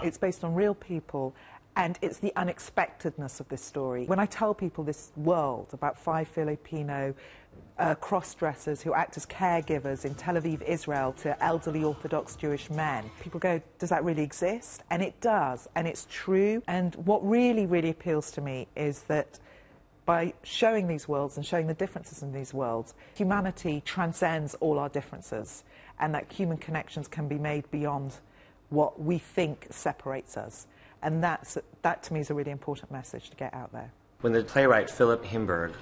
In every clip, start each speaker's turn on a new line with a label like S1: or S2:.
S1: It's based on real people, and it's the unexpectedness of this story. When I tell people this world about 5 Filipino cross-dressers who act as caregivers in Tel Aviv, Israel, to elderly Orthodox Jewish men, people go, does that really exist? And it does, and it's true. And what really, really appeals to me is that by showing these worlds and showing the differences in these worlds, humanity transcends all our differences, and that human connections can be made beyond what we think separates us. And that, to me, is a really important message to get out there.
S2: When the playwright Philip Himberg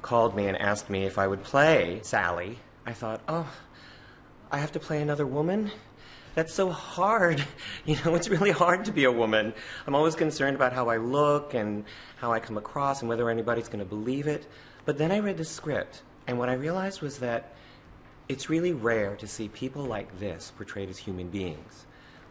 S2: called me and asked me if I would play Sally, I thought, oh, I have to play another woman? That's so hard. You know, it's really hard to be a woman. I'm always concerned about how I look and how I come across and whether anybody's going to believe it. But then I read the script, and what I realized was that it's really rare to see people like this portrayed as human beings.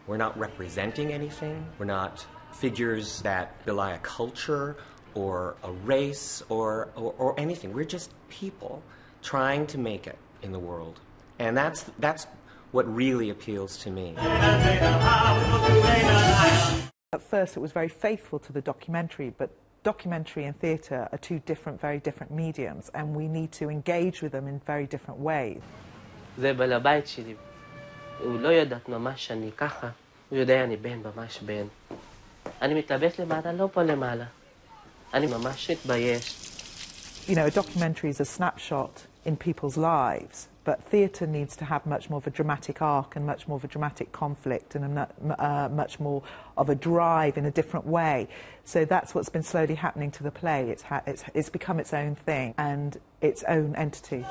S2: We're not representing anything. We're not figures that belie a culture or a race or anything. We're just people trying to make it in the world. And that's what really appeals to me.
S1: At first it was very faithful to the documentary, but documentary and theatre are two very different mediums, and we need to engage with them in very different ways.
S3: זה בעל הבית שלי. הוא לא יודעת ממש שאני ככה. הוא יודע אני בן, ממש בן. אני מתלבש למטה, לא פה למעלה. אני ממש מתבייש.
S1: You know, a documentary is a snapshot in people's lives, but theatre needs to have much more of a dramatic arc and much more of a dramatic conflict and much more of a drive in a different way. So that's what's been slowly happening to the play. It's become its own thing and its own entity.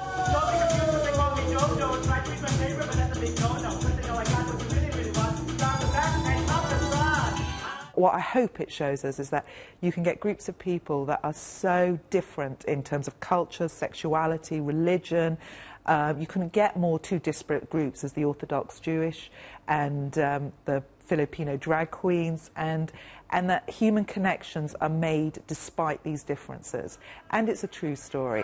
S1: What I hope it shows us is that you can get groups of people that are so different in terms of culture, sexuality, religion. You couldn't get more two disparate groups as the Orthodox Jewish and the Filipino drag queens, and that human connections are made despite these differences. And it's a true story.